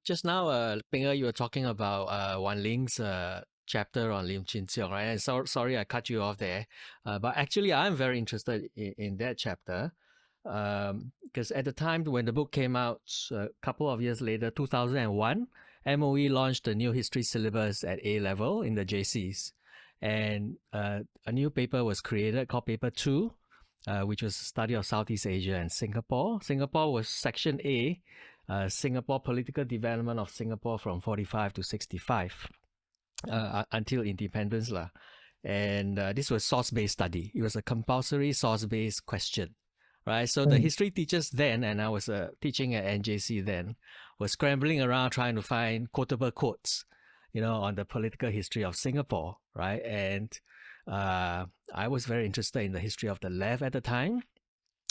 just now, Peng, you were talking about Wan Ling's chapter on Lim Chin Siong, right? And sorry I cut you off there. But actually, I'm very interested in that chapter because at the time when the book came out, a couple of years later, 2001, MOE launched a new history syllabus at A level in the JCs. And a new paper was created called Paper 2, which was a study of Southeast Asia and Singapore. Singapore was Section A, Singapore Political Development of Singapore from 45 to 65 until independence. And this was source-based study. It was a compulsory source-based question, right? So the history teachers then, and I was teaching at NJC then, were scrambling around trying to find quotable quotes, on the political history of Singapore, right? And I was very interested in the history of the left at the time.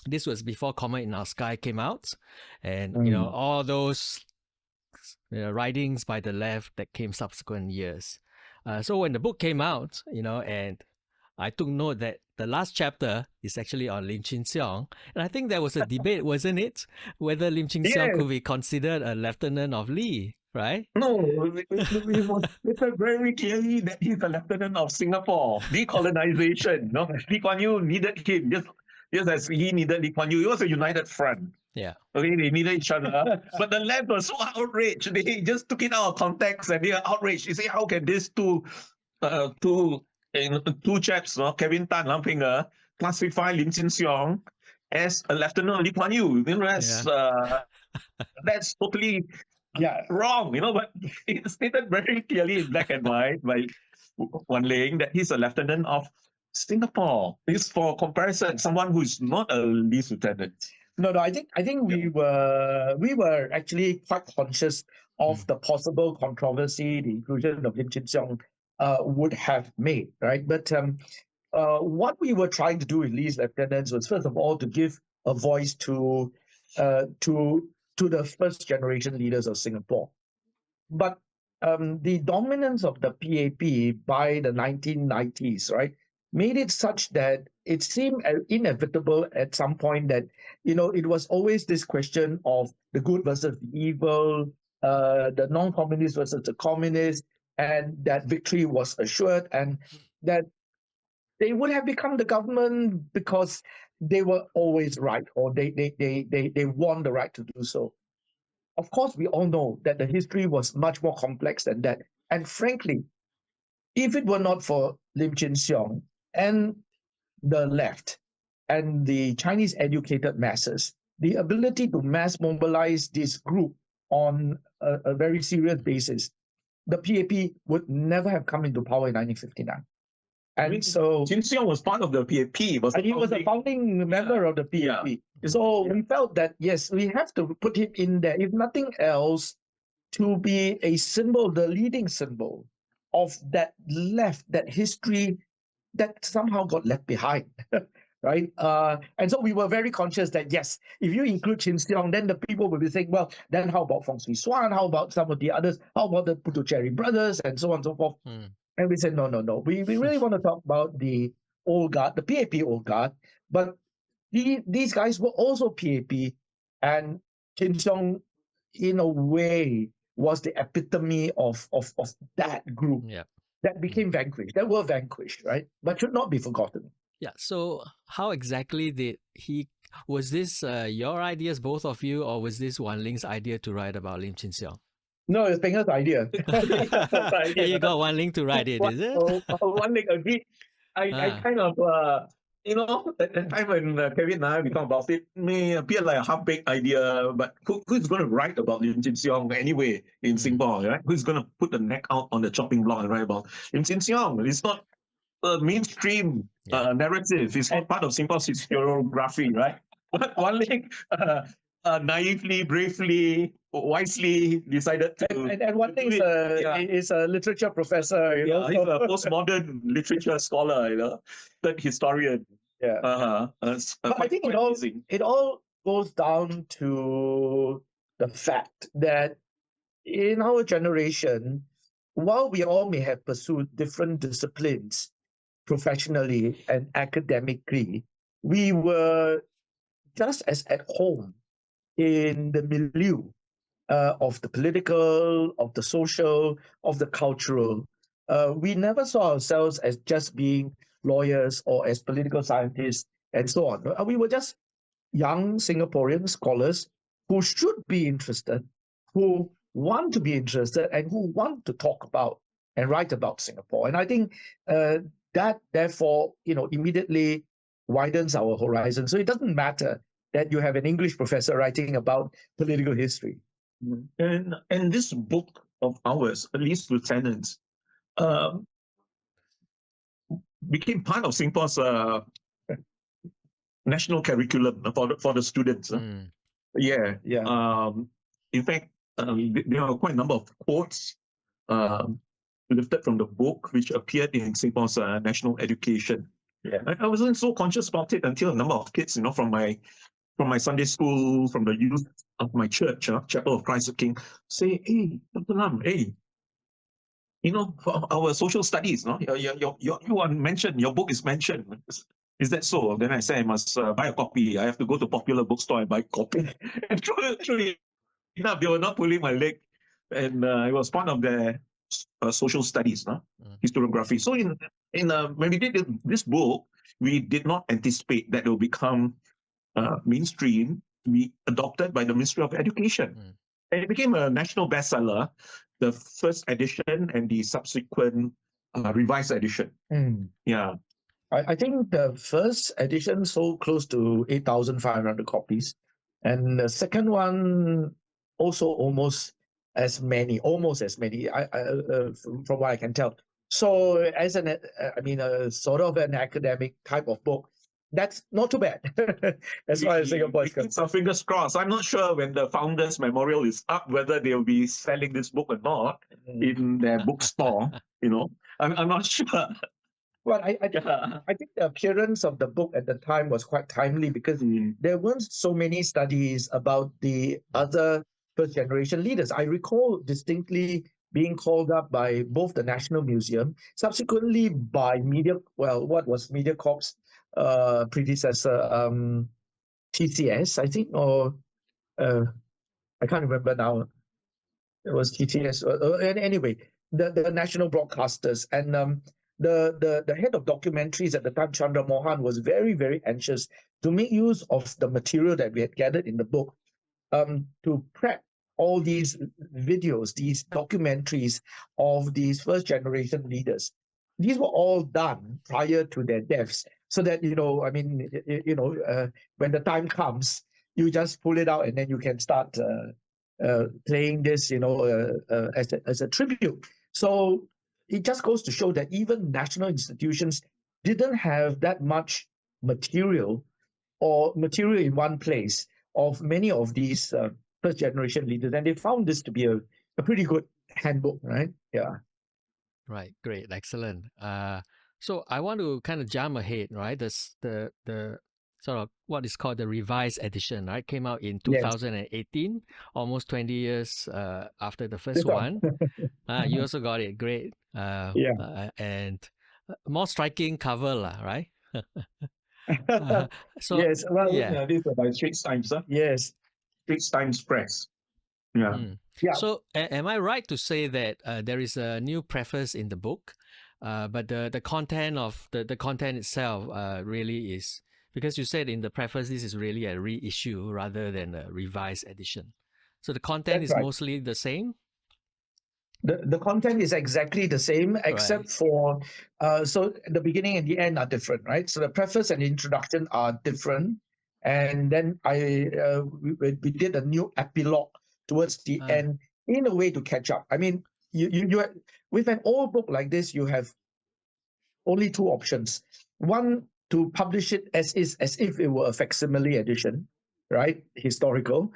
This was before Comet in Our Sky came out, and all those writings by the left that came subsequent years. So when the book came out, and I took note that the last chapter is actually on Lim Chin Siong, and I think there was a debate, wasn't it, whether Lim Chin Siong could be considered a lieutenant of Lee, right? No, it was stated very clearly that he's a lieutenant of Singapore. Decolonization. Lee Kuan Yew needed him just as he needed Lee Kuan Yew. It was a united front. Yeah. Okay, they needed each other. But the left was so outraged. They just took it out of context and they are outraged. They say, how can these two chaps, Kevin Tan, Lam Peng, classify Lim Chin Siong as a lieutenant of Lee Kuan Yew? That's totally wrong, but it's stated very clearly in black and white by Wan Ling that he's a lieutenant of Singapore. It's for comparison, someone who's not a Lee's lieutenant. No, I think we were actually quite conscious of the possible controversy the inclusion of Lim Chin Siong would have made, right? But what we were trying to do with Lee's lieutenants was, first of all, to give a voice to the first generation leaders of Singapore. But the dominance of the PAP by the 1990s, right, made it such that it seemed inevitable at some point that, it was always this question of the good versus the evil, the non-communist versus the communist, and that victory was assured, and that they would have become the government because they were always right, or they won the right to do so. Of course, we all know that the history was much more complex than that. And frankly, if it were not for Lim Chin Siong and the left and the Chinese educated masses, the ability to mass mobilize this group on a very serious basis, the PAP would never have come into power in 1959. And so Chin Siong was part of the PAP. He was a founding member of the PAP. Yeah. So we felt that, yes, we have to put him in there, if nothing else, to be a symbol, the leading symbol of that left, that history that somehow got left behind. Right? And so we were very conscious that, yes, if you include Chin Siong, then the people will be saying, well, then how about Fong Swee Suan? How about some of the others? How about the Puducherry brothers? And so on and so forth. And we said, no. We really want to talk about the old guard, the PAP old guard. But these guys were also PAP. And Chin Siong, in a way, was the epitome of that group that became vanquished, that were vanquished, right? But should not be forgotten. Yeah. So how exactly was this your ideas, both of you, or was this Wan Ling's idea to write about Lim Chin Siong? No, it's Peng's idea. Yeah, you got Wan Ling to write it, is it? Wan Ling agreed. I kind of, at the time when Kevin and I become about it, may appear like a half-baked idea, but who's going to write about Lim Chin Siong anyway in Singapore, right? Who's going to put the neck out on the chopping block and write about Lim Chin Siong? It's not a mainstream narrative. It's not part of Singapore's historiography, right? But Wan Ling naively, bravely, wisely decided to... And Wan Ling is a literature professor. He's a postmodern literature scholar, third historian. Yeah. But I think it all goes down to the fact that in our generation, while we all may have pursued different disciplines professionally and academically, we were just as at home in the milieu of the political, of the social, of the cultural. We never saw ourselves as just being lawyers or as political scientists and so on. We were just young Singaporean scholars who should be interested, who want to be interested, and who want to talk about and write about Singapore. And I think that, therefore, immediately widens our horizon. So it doesn't matter that you have an English professor writing about political history. And this book of ours, at least Lieutenants, became part of Singapore's national curriculum for the students. Yeah. In fact, there are quite a number of quotes lifted from the book, which appeared in Singapore's national education. Yeah. I wasn't so conscious about it until a number of kids, from my Sunday school, from the youth of my church, Chapel of Christ the King, say, "Hey, Dr. Lam, hey, for our social studies, you are mentioned, your book is mentioned. Is that so?" Then I say, I must buy a copy. I have to go to Popular Bookstore and buy a copy. And truly enough, they were not pulling my leg. And it was part of their social studies, historiography. So when we did this book, we did not anticipate that it will become mainstream, to be adopted by the Ministry of Education. And it became a national bestseller, the first edition and the subsequent revised edition. Yeah. I think the first edition sold close to 8,500 copies. And the second one also almost as many, from what I can tell. So as sort of an academic type of book, that's not too bad as far as Singapore is concerned. So fingers crossed. I'm not sure when the Founders Memorial is up whether they'll be selling this book or not in their bookstore. I'm not sure. Well, I think the appearance of the book at the time was quite timely because there weren't so many studies about the other first-generation leaders. I recall distinctly being called up by both the National Museum, subsequently by what was MediaCorp's predecessor, TCS, I think, or I can't remember now. It was TTS. Anyway, the national broadcasters and the head of documentaries at the time, Chandra Mohan, was very, very anxious to make use of the material that we had gathered in the book to prep all these videos, these documentaries of these first generation leaders. These were all done prior to their deaths, so that when the time comes, you just pull it out and then you can start playing this, as a tribute. So it just goes to show that even national institutions didn't have that much material in one place of many of these first generation leaders, and they found this to be a pretty good handbook, right? Yeah. Right. Great. Excellent. So I want to kind of jump ahead, right? The sort of what is called the revised edition, right? Came out in 2018, almost 20 years after the first one. You also got it. Great. And more striking cover, right? Yes. Well, this is by Straits Times. Yes. Straits Times Press. Yeah. Yeah. So am I right to say that there is a new preface in the book, but the content of the content itself really is, because you said in the preface this is really a reissue rather than a revised edition. So the content is mostly the same? The content is exactly the same, except for so the beginning and the end are different, right? So the preface and the introduction are different, and then we did a new epilogue towards the end in a way to catch up. I mean, you with an old book like this, you have only two options. One, to publish it as if it were a facsimile edition, right? Historical.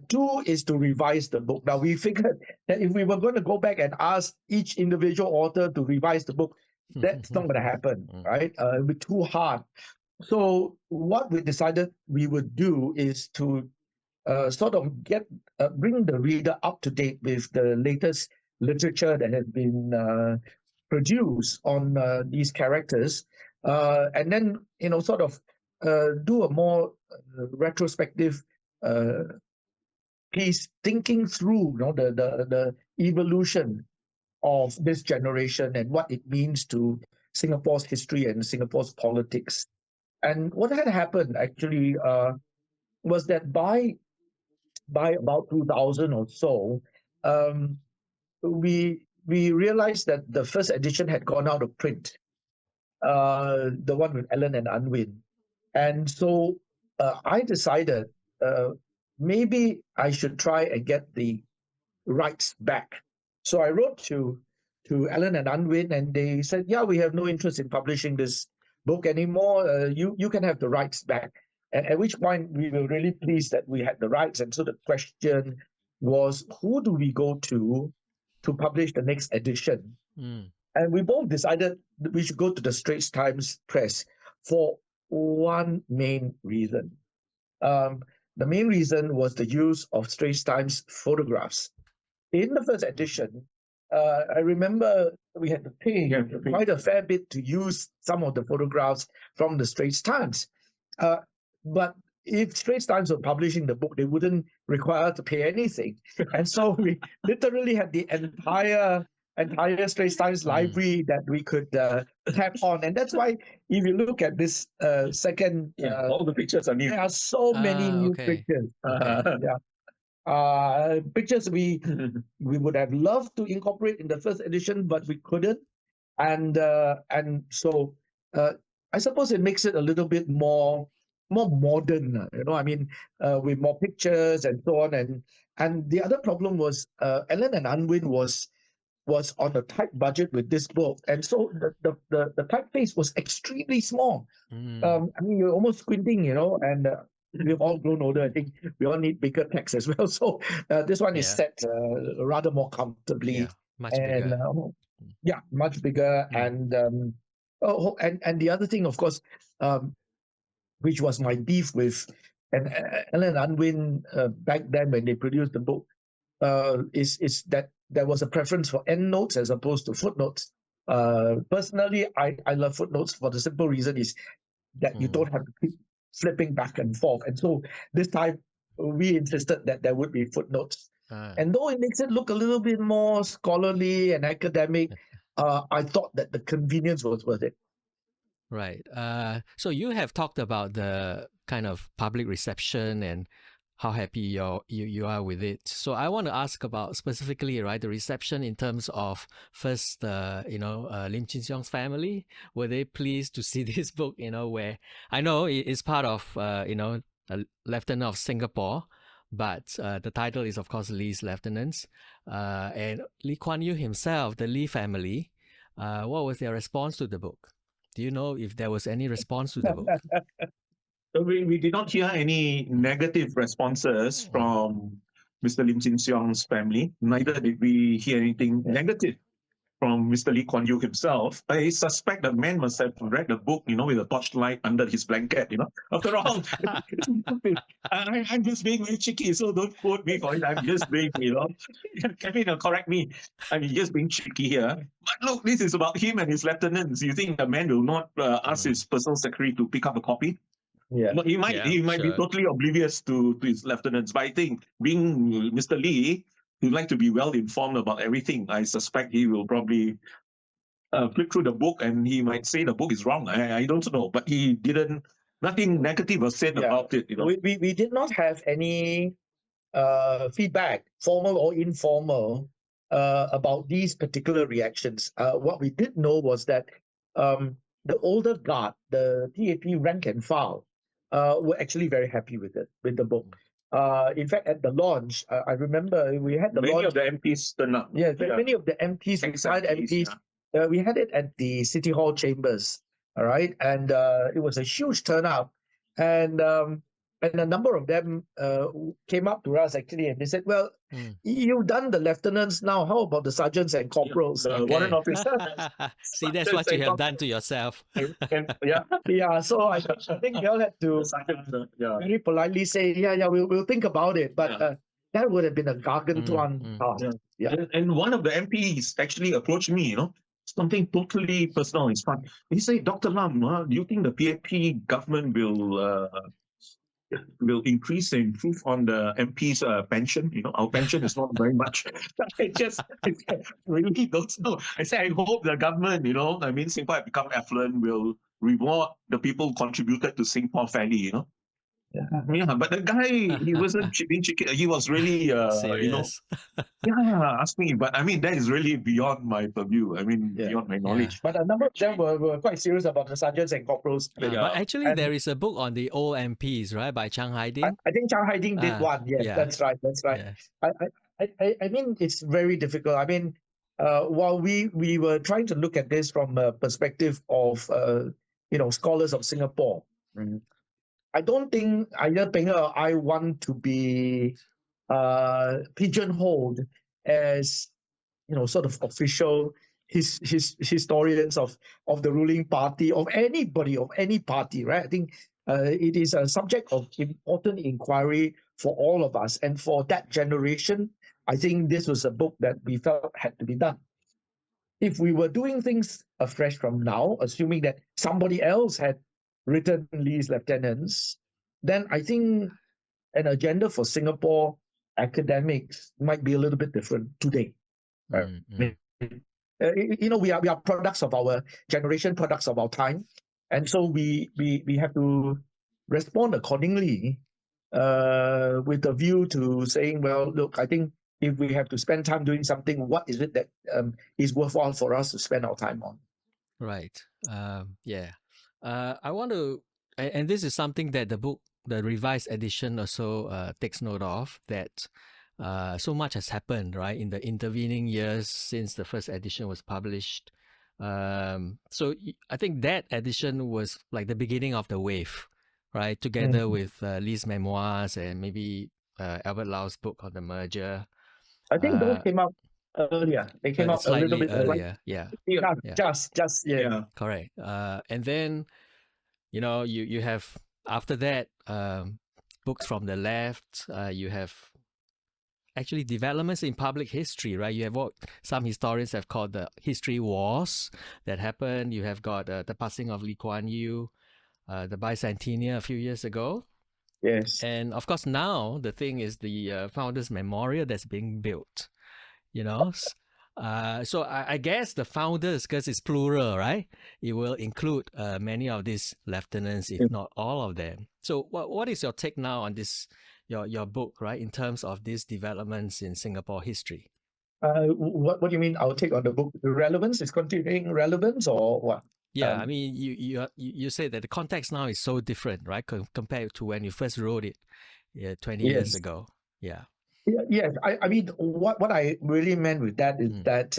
Two is to revise the book. Now, we figured that if we were going to go back and ask each individual author to revise the book, that's not going to happen, right? It would be too hard. So what we decided we would do is to sort of bring the reader up to date with the latest literature that has been produced on these characters, and then sort of do a more retrospective piece thinking through, the evolution of this generation and what it means to Singapore's history and Singapore's politics. And what had happened actually was that by about 2000 or so, um, we realized that the first edition had gone out of print, the one with Ellen and Unwin. And so I decided maybe I should try and get the rights back. So I wrote to Ellen and Unwin, and they said, yeah, we have no interest in publishing this book anymore. You can have the rights back. And at which point we were really pleased that we had the rights. And so the question was, who do we go to publish the next edition? And we both decided that we should go to the Straits Times Press for one main reason. The main reason was the use of Straits Times photographs. In the first edition, I remember we had to pay quite a fair bit to use some of the photographs from the Straits Times. But if Straits Times were publishing the book, they wouldn't require us to pay anything. And so we literally had the entire Straits Times library that we could tap on. And that's why if you look at this second... all the pictures are new. There are so many new pictures. Pictures we would have loved to incorporate in the first edition, but we couldn't. And so I suppose it makes it a little bit more modern, I mean, with more pictures and so on. And the other problem was Ellen and Unwin was on a tight budget with this book, and so the typeface was extremely small. I mean, you're almost squinting, and we've all grown older. I think we all need bigger text as well. So this one is set rather more comfortably, much bigger. Much bigger. And the other thing, of course, which was my beef with Ellen Unwin back then when they produced the book, is that there was a preference for endnotes as opposed to footnotes. Personally, I love footnotes for the simple reason is that you don't have to keep flipping back and forth. And so this time we insisted that there would be footnotes. And though it makes it look a little bit more scholarly and academic, I thought that the convenience was worth it. Right. So you have talked about the kind of public reception and how happy you are with it. So I want to ask about specifically, right, the reception in terms of first, Lim Chin Siong's family. Were they pleased to see this book, where I know it's part of, a Lieutenant of Singapore, but the title is, of course, Lee's Lieutenants. And Lee Kuan Yew himself, the Lee family, what was their response to the book? Do you know if there was any response to the book? We did not hear any negative responses from Mr. Lim Chin Siong's family. Neither did we hear anything negative from Mr. Lee Kuan Yew himself. I suspect the man must have read the book, with a torchlight under his blanket, After all, I'm just being very cheeky, so don't quote me for it. I'm just being, Kevin, correct me. I'm just being cheeky here. But look, this is about him and his lieutenants. You think the man will not ask his personal secretary to pick up a copy? Yeah, he might be totally oblivious to his lieutenants. But I think being Mr. Lee, he'd like to be well informed about everything. I suspect he will probably flip through the book and he might say the book is wrong. I don't know, but he didn't. Nothing negative was said about it. We did not have any feedback, formal or informal, about these particular reactions. What we did know was that the older guard, the TAP rank and file, were actually very happy with the book. In fact, at the launch, I remember we had the many launch. of the MPs turned up. Yeah, many of the MPs, retired MPs. We had it at the City Hall chambers. All right, and it was a huge turnout, and a number of them came up to us actually, and they said, "Well, you've done the lieutenants now. How about the sergeants and corporals?" Warrant officer. See, that's what you have done to yourself. So I think we all had to very politely say, we'll think about it, but that would have been a gargantuan task. And one of the MPs actually approached me, something totally personal. It's fun. He said, "Dr. Lam, do you think the PAP government will will increase the improve on the MP's pension. Our pension is not very much. I really don't know. I say I hope the government, Singapore have become affluent, will reward the people who contributed to Singapore fairly. Yeah, but the guy, he wasn't being cheeky. He was really, Serious. ask me. But I mean, that is really beyond my purview. Beyond my knowledge. But a number of them were quite serious about the sergeants and corporals. But actually, And there is a book on the old MPs, right, by Chiang Hai-ding. I think Chiang Hai-ding did one. Yes, yeah. That's right. Yeah. I mean, it's very difficult. I mean, while we were trying to look at this from a perspective of, scholars of Singapore, I don't think either Peng or I want to be pigeonholed as sort of official historians of the ruling party, of anybody, of any party, right? I think it is a subject of important inquiry for all of us, and for that generation, I think this was a book that we felt had to be done. If we were doing things afresh from now, assuming that somebody else had written Lee's lieutenants, then I think an agenda for Singapore academics might be a little bit different today. We are products of our generation, products of our time, and so we have to respond accordingly, with a view to saying, well, look, I think if we have to spend time doing something, what is it that is worthwhile for us to spend our time on? Right. Yeah. I want to, and this is something that the book, the revised edition, also takes note of, that so much has happened, right, in the intervening years since the first edition was published. So I think that edition was like the beginning of the wave, right, together with Lee's memoirs and maybe Albert Lau's book on the merger. I think those came out earlier. They came out a little bit earlier. Yeah. Just. Correct. And then, you have, after that, books from the left. You have actually developments in public history, right? You have what some historians have called the history wars that happened. You have got the passing of Lee Kuan Yew, the bicentennial a few years ago. Yes. And of course, now the thing is the Founders Memorial that's being built, So I guess the founders, because it's plural, right? It will include many of these lieutenants, if not all of them. So what is your take now on this, your book, right, in terms of these developments in Singapore history? What do you mean? I'll take on the book. The relevance is continuing relevance, or what? Yeah, I mean, you say that the context now is so different, right, compared to when you first wrote it 20 years ago. Yeah. Yes, I mean, what I really meant with that is that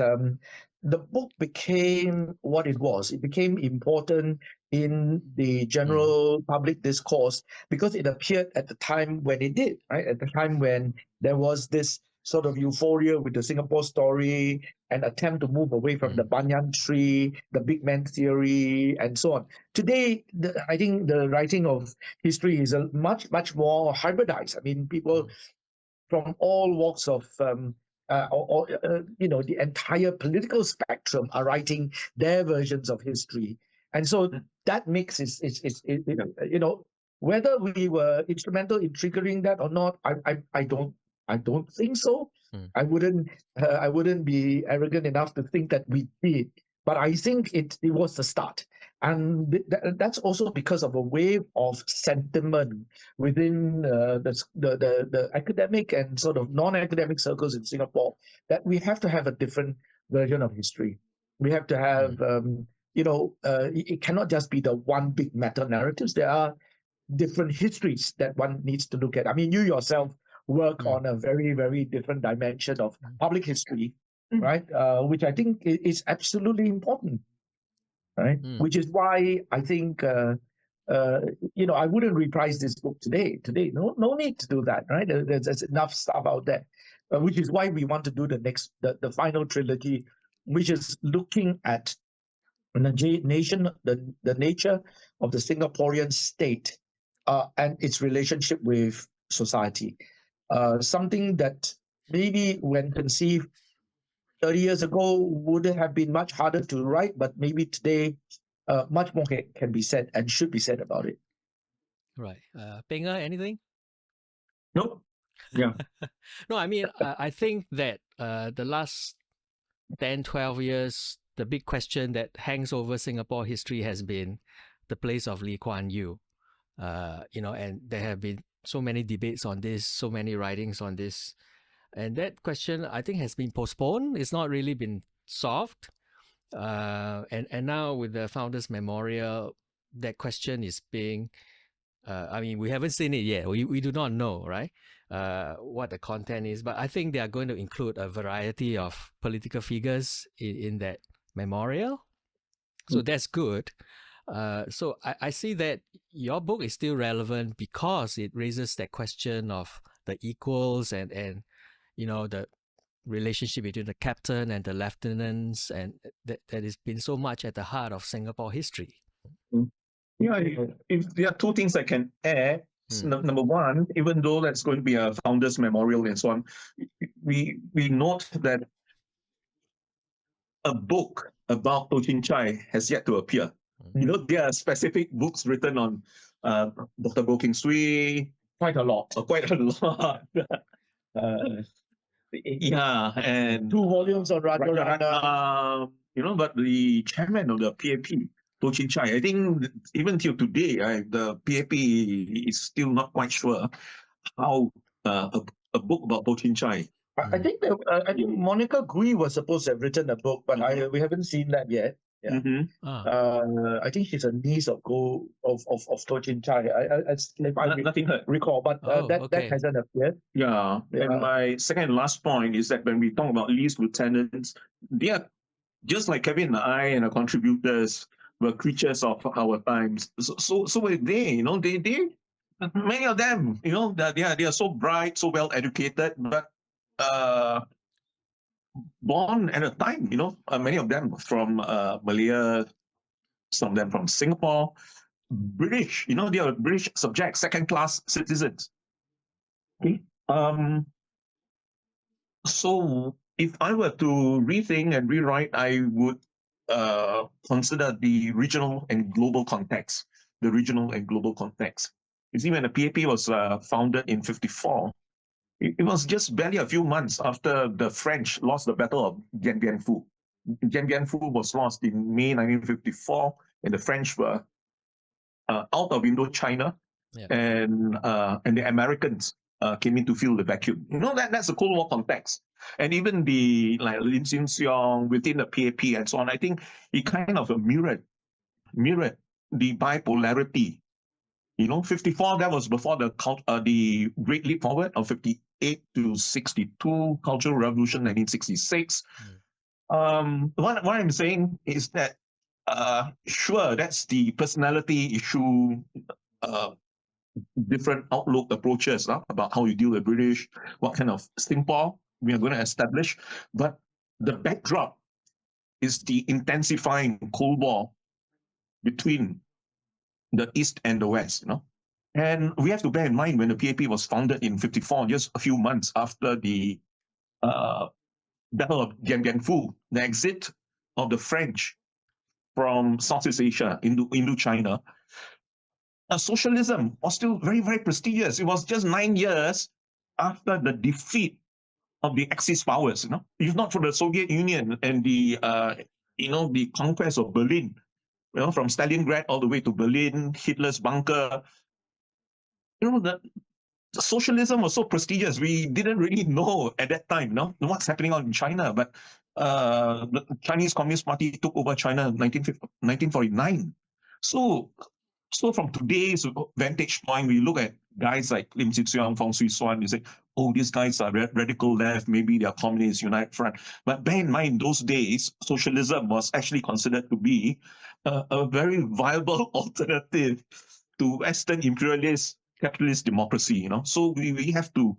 the book became what it was. It became important in the general public discourse because it appeared at the time when it did, right? At the time when there was this sort of euphoria with the Singapore story, an attempt to move away from the banyan tree, the big man theory, and so on. Today, I think the writing of history is a much more hybridized. I mean, people from all walks of the entire political spectrum are writing their versions of history, and so that mix is whether we were instrumental in triggering that or not, I don't think so. I wouldn't be arrogant enough to think that we did, but I think it was the start. And that's also because of a wave of sentiment within the academic and sort of non-academic circles in Singapore that we have to have a different version of history. We have to have, it cannot just be the one big meta-narratives. There are different histories that one needs to look at. I mean, you yourself work on a very, very different dimension of public history, right? Which I think is absolutely important. Right, which is why I think I wouldn't reprise this book today. No need to do that. Right, there's enough stuff out there, which is why we want to do the final trilogy, which is looking at the nature of the Singaporean state and its relationship with society. Something that maybe when conceived 30 years ago would have been much harder to write, but maybe today much more can be said and should be said about it. Right. Peng, anything? Nope. Yeah. No, I mean, I think that the last 10, 12 years, the big question that hangs over Singapore history has been the place of Lee Kuan Yew. And there have been so many debates on this, so many writings on this. And that question, I think, has been postponed. It's not really been solved. And now with the Founders Memorial, that question is being, we haven't seen it yet. We do not know, right? What the content is. But I think they are going to include a variety of political figures in that memorial. So that's good. So I see that your book is still relevant because it raises that question of the equals and the relationship between the captain and the lieutenants, and that has been so much at the heart of Singapore history. Yeah, if there are two things I can add. Number one, even though that's going to be a founders memorial and so on, we note that a book about Toh Chin Chai has yet to appear. There are specific books written on Dr. Goh Keng Swee. Quite a lot. Quite a lot. And 2 volumes on Rajaratnam. But the chairman of the PAP, Toh Chin Chai, I think even till today, the PAP is still not quite sure how a book about Toh Chin Chai. I think Monica Gui was supposed to have written a book, but we haven't seen that yet. Yeah. I think she's a niece of Toh Chin Chai. Nothing heard. Recall, but that hasn't appeared. Yeah. And my second and last point is that when we talk about Lee's lieutenants, they are just like Kevin and I and our contributors were creatures of our times. So were they. They many of them, they are so bright, so well educated, but born at a time, many of them from Malaya, some of them from Singapore, British, they are British subjects, second-class citizens. Okay. So if I were to rethink and rewrite, I would consider the regional and global context. The regional and global context. You see, when the PAP was founded in 1954, it was just barely a few months after the French lost the Battle of Dien Bien Phu. Dien Bien Phu was lost in May 1954, and the French were out of Indochina, and the Americans came in to fill the vacuum. That's the Cold War context. And even the Lim Chin Siong within the PAP and so on, I think it kind of mirrored the bipolarity. 54, that was before the Great Leap Forward of 58 to 62, Cultural Revolution 1966. What I'm saying is that, sure, that's the personality issue, different outlook approaches about how you deal with British, what kind of Singapore we are going to establish. But the backdrop is the intensifying Cold War between the East and the West, And we have to bear in mind when the PAP was founded in 1954, just a few months after the Battle of Dien Bien Phu, the exit of the French from Southeast Asia into Indochina, socialism was still very, very prestigious. It was just 9 years after the defeat of the Axis powers, If not for the Soviet Union and the conquest of Berlin, from Stalingrad all the way to Berlin, Hitler's bunker. The socialism was so prestigious. We didn't really know at that time, what's happening in China. But the Chinese Communist Party took over China in 1949. So from today's vantage point, we look at guys like Lim Chin Siong, Fong Swee Suan, we say, oh, these guys are radical left, maybe they are communists, United Front. But bear in mind, those days, socialism was actually considered to be a very viable alternative to Western imperialist capitalist democracy, So we have to,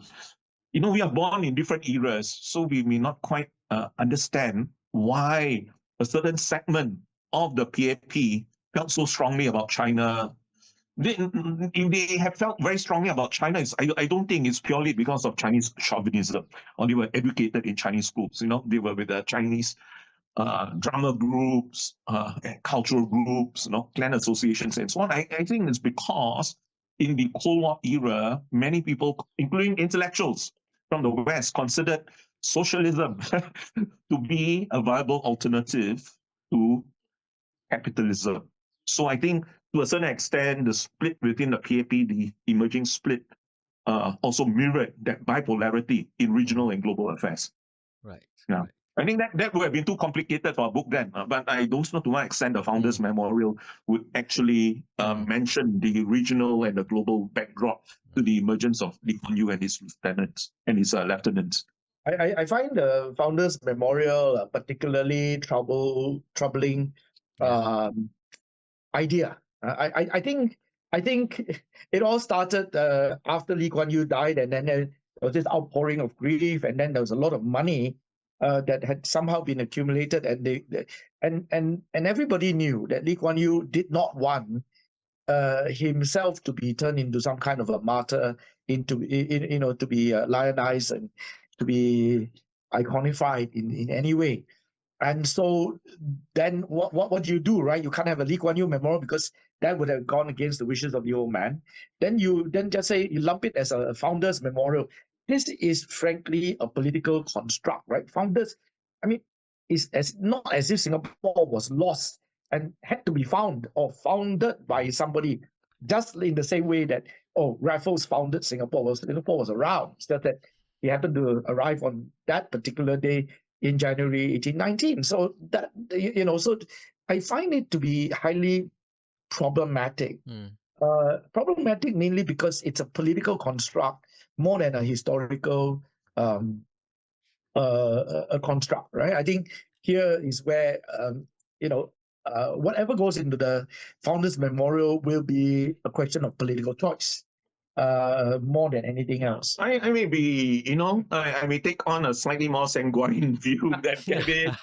we are born in different eras, so we may not quite understand why a certain segment of the PAP felt so strongly about China. If they have felt very strongly about China, I don't think it's purely because of Chinese chauvinism, or they were educated in Chinese schools. They were with the Chinese drama groups, cultural groups, clan associations, and so on. I think it's because in the Cold War era, many people, including intellectuals from the West, considered socialism to be a viable alternative to capitalism. So I think to a certain extent, the split within the PAP, the emerging split, also mirrored that bipolarity in regional and global affairs. Right. Yeah. Right. I think that would have been too complicated for a book then, but I don't know to what extent the Founders Memorial would actually mention the regional and the global backdrop to the emergence of Lee Kuan Yew and his lieutenants and his lieutenants. I find the Founders Memorial a particularly troubling idea. I think it all started after Lee Kuan Yew died, and then there was this outpouring of grief, and then there was a lot of money that had somehow been accumulated, and everybody knew that Lee Kuan Yew did not want himself to be turned into some kind of a martyr, to be lionized and to be iconified in any way. And so then what do you do, right? You can't have a Lee Kuan Yew memorial because that would have gone against the wishes of the old man. Then you just say you lump it as a founders memorial. This is frankly a political construct, right? Founders, I mean, it's not as if Singapore was lost and had to be found or founded by somebody, just in the same way that Raffles founded Singapore. Well, Singapore was around, it's just that he happened to arrive on that particular day in January 1819. So that so I find it to be highly problematic. Problematic mainly because it's a political construct more than a historical a construct, right? I think here is where whatever goes into the Founders Memorial will be a question of political choice more than anything else. I may be, I may take on a slightly more sanguine view than Kevin.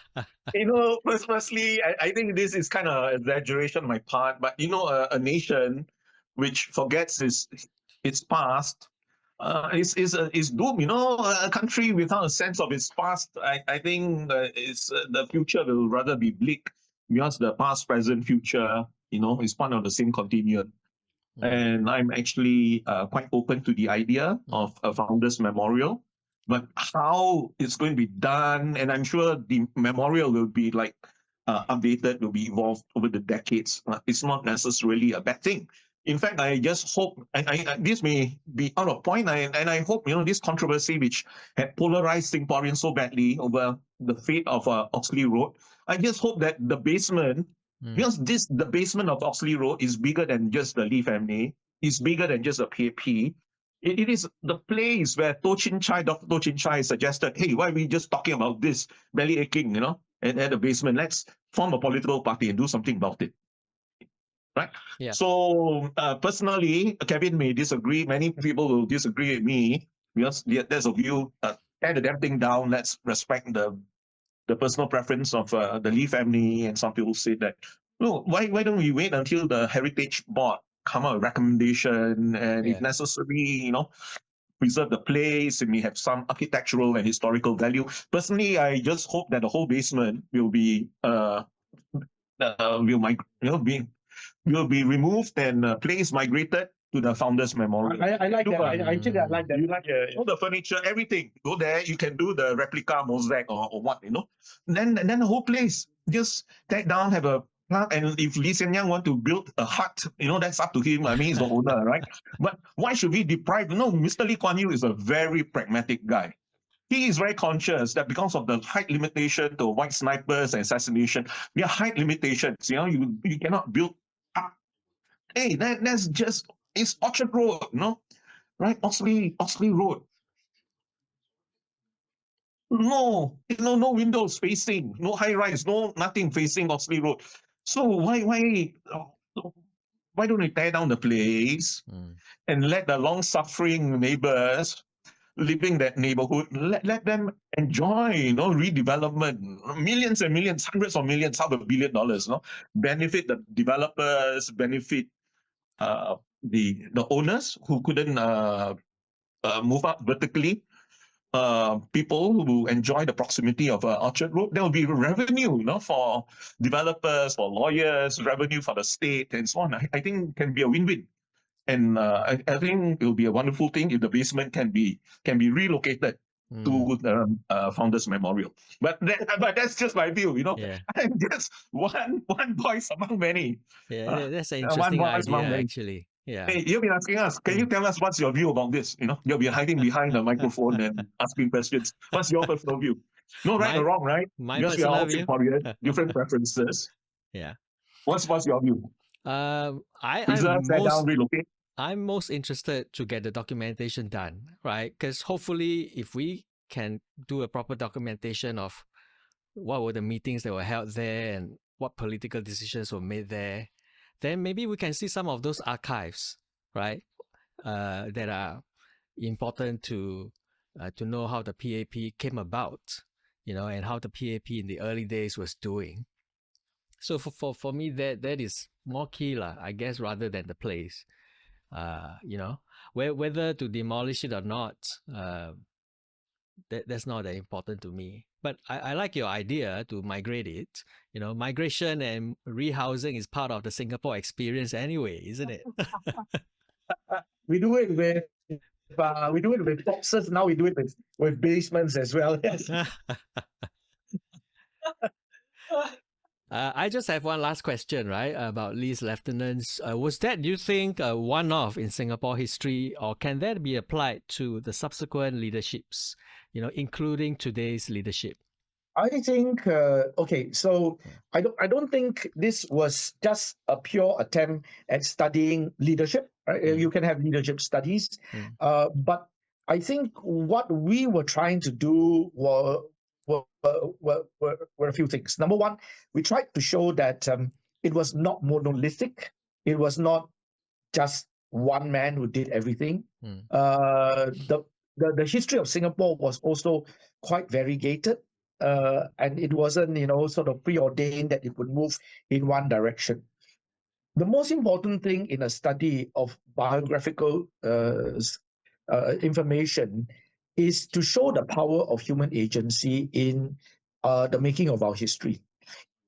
Firstly, I think this is kind of exaggeration on my part, but a nation which forgets its past is doomed. A country without a sense of its past, I think the future will rather be bleak, because the past, present, future, is part of the same continuum. And I'm actually quite open to the idea of a Founders Memorial, but how it's going to be done, and I'm sure the memorial will be updated, will be evolved over the decades. It's not necessarily a bad thing. In fact, I just hope, and this may be out of point, and I hope, this controversy which had polarized Singaporeans so badly over the fate of Oxley Road, I just hope that the basement, because the basement of Oxley Road is bigger than just the Lee family, is bigger than just a PAP. It is the place where Dr. Toh Chin Chai suggested, hey, why are we just talking about this belly aching, and at the basement? Let's form a political party and do something about it. Right? Yeah. So personally, Kevin may disagree. Many people will disagree with me, because there's a view, tear the damn thing down. Let's respect the personal preference of the Lee family. And some people say that, no, why don't we wait until the Heritage Board come out with a recommendation, and if necessary, preserve the place. It may have some architectural and historical value. Personally, I just hope that the whole basement will be will be removed and place migrated to the Founders Memorial. I like that. I like that. You like all the furniture, everything. Go there. You can do the replica mosaic or what, Then the whole place, just tear down, have a plug. And if Lee Hsien Yang want to build a hut, that's up to him. I mean, he's the owner, right? But why should we deprive? No, Mr. Lee Kuan Yew is a very pragmatic guy. He is very conscious that because of the height limitation to white snipers and assassination, there are height limitations. You cannot build up. Hey, that's just, it's Orchard Road, right? Oxley Road. No windows facing, no high rise, no nothing facing Oxley Road. So why don't we tear down the place and let the long-suffering neighbors living that neighborhood, let them enjoy, redevelopment, millions and millions, hundreds of millions, $500 billion, benefit the developers, benefit the owners who couldn't move up vertically, people who enjoy the proximity of Orchard Road. There will be revenue, for developers, for lawyers, revenue for the state, and so on. I think can be a win-win. And I think it will be a wonderful thing if the basement can be relocated to the Founders Memorial. But that's just my view, Yeah. I'm just one voice among many. Yeah, that's an one interesting voice among idea, many. actually. Yeah. Hey, you've been asking us, can you tell us what's your view about this? You'll be hiding behind the microphone and asking questions. What's your personal view? No right or wrong, right? My Because we are personal all view. Singaporean, different preferences. Yeah. What's your view? Preserve, tear down, relocate? I'm most interested to get the documentation done, right? Because hopefully, if we can do a proper documentation of what were the meetings that were held there and what political decisions were made there, then maybe we can see some of those archives, right? That are important to know how the PAP came about, and how the PAP in the early days was doing. So for me, that is more key, I guess, rather than the place. Whether to demolish it or not, that's not that important to me. But I like your idea to migrate it. Migration and rehousing is part of the Singapore experience anyway, isn't it? We do it with boxes. Now we do it with basements as well. Yes. I just have one last question, right, about Lee's lieutenants. Was that, do you think, a one-off in Singapore history, or can that be applied to the subsequent leaderships, including today's leadership? I think so I don't think this was just a pure attempt at studying leadership. Right? You can have leadership studies, but I think what we were trying to do were a few things. Number one, we tried to show that it was not monolithic. It was not just one man who did everything. The history of Singapore was also quite variegated. And it wasn't, sort of preordained that it would move in one direction. The most important thing in a study of biographical information is to show the power of human agency in the making of our history.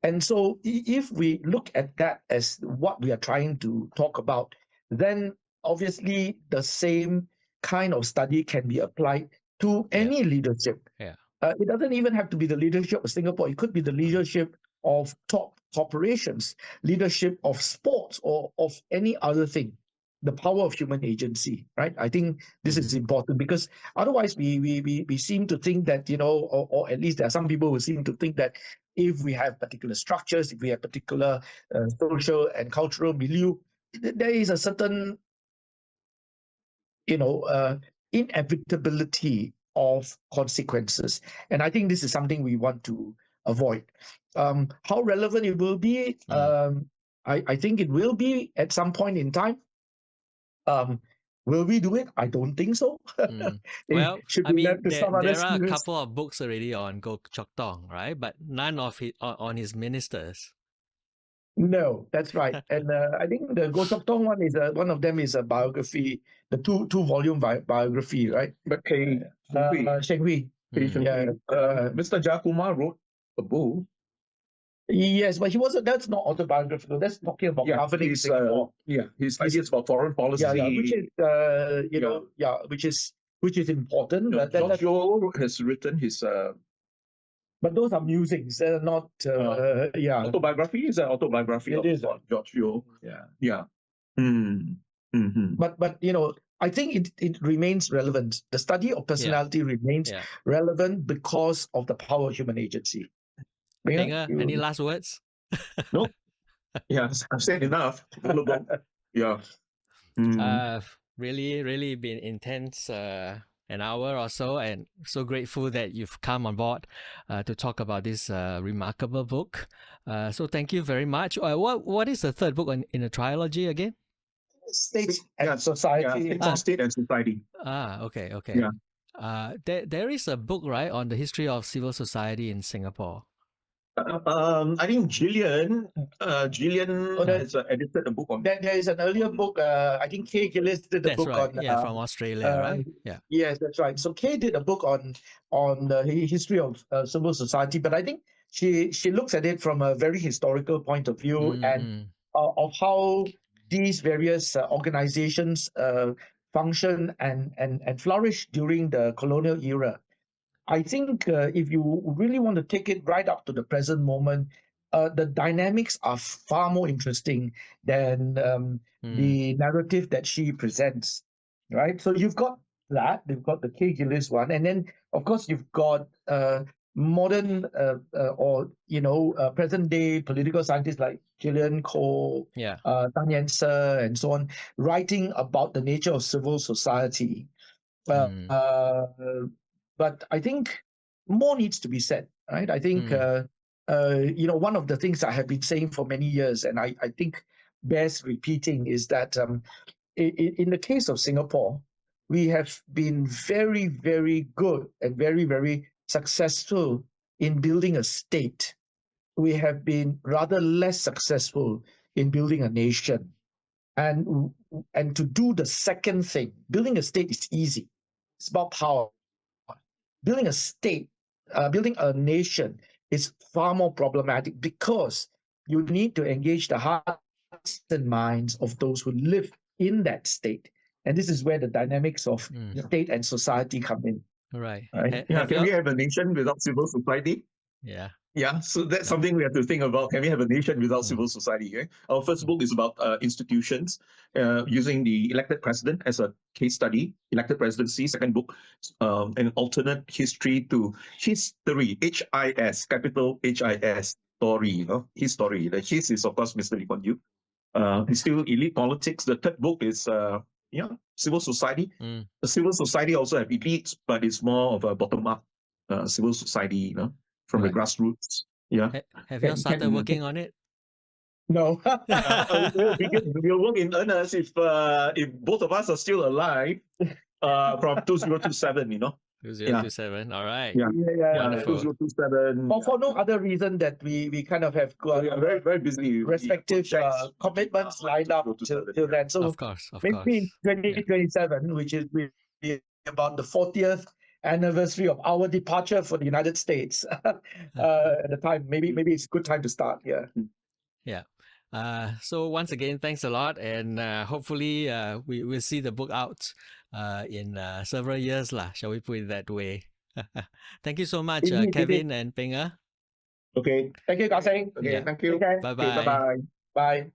And so if we look at that as what we are trying to talk about, then obviously the same kind of study can be applied to any leadership. Yeah. It doesn't even have to be the leadership of Singapore. It could be the leadership of top corporations, leadership of sports, or of any other thing. The power of human agency, right? I think this is important, because otherwise we seem to think that, or at least there are some people who seem to think that if we have particular structures, if we have particular social and cultural milieu, there is a certain, inevitability of consequences. And I think this is something we want to avoid. How relevant it will be, I think it will be at some point in time. Will we do it? I don't think so. Well, I mean, there are a couple of books already on Goh Chok Tong, right? But none of it on his ministers. No, that's right. And I think the Goh Chok Tong one is one of them is a biography, the two-volume biography, right? But Sheng Hui. Mr. Jakumar wrote a book. Yes, but that's not autobiographical. That's talking about governing Singapore. His ideas about foreign policy. Which is important. George Yeo has written his. But those are musings. They're not. Autobiography is an autobiography. It is George Yeo. Yeah. But I think it remains relevant. The study of personality remains relevant because of the power of human agency. Any last words? No. Yes, I've said enough. Yeah. Really been intense. An hour or so, and so grateful that you've come on board to talk about this remarkable book. So thank you very much. What is the third book in the trilogy again? States and Society. State and Society. Okay. Yeah. There is a book, right, on the history of civil society in Singapore. I think Gillian has edited a book on that. There is an earlier book. I think Kay Gillis did a book on. From Australia, right? Yeah. Yes, that's right. So Kay did a book on the history of civil society, but I think she looks at it from a very historical point of view and of how these various organizations function and flourish during the colonial era. I think if you really want to take it right up to the present moment, the dynamics are far more interesting than the narrative that she presents, right? So you've got that, you've got the K. Gillis one, and then of course you've got modern or present day political scientists like Gillian Cole, Yeah. Tang Yen-se, and so on, writing about the nature of civil society. Uh, but I think more needs to be said, right? I think one of the things I have been saying for many years, and I think bears repeating, is that in the case of Singapore, we have been very, very good and very, very successful in building a state. We have been rather less successful in building a nation. And to do the second thing, building a state is easy. It's about power. Building a state, building a nation is far more problematic because you need to engage the hearts and minds of those who live in that state. And this is where the dynamics of state and society come in. Right. Right? Can we have a nation without civil society? Yeah. Yeah, so that's something we have to think about. Can we have a nation without civil society? Eh? Our first book is about institutions, using the elected president as a case study, elected presidency. Second book, an alternate history to history, H-I-S, capital H-I-S, story, his story. The his is, of course, Mr. Lee Kuan Yew. He's still elite politics. The third book is, civil society. The civil society also have elites, but it's more of a bottom-up civil society, from the grassroots. Yeah. Have you started working on it? No. We'll work in earnest if both of us are still alive from 2027, 2027. All right. Yeah. Wonderful. 2027. For no other reason that we kind of have got very, very busy. respective commitments lined up till then. So of course. maybe in 2027, which is about the 40th anniversary of our departure for the United States at the time. Maybe it's a good time to start. Yeah. So once again, thanks a lot, and hopefully we will see the book out in several years lah. Shall we put it that way? Thank you so much, Kevin and Peng. Okay. Thank you, Ka Seng. Okay. Thank you. Okay. Bye-bye. Bye-bye. Bye.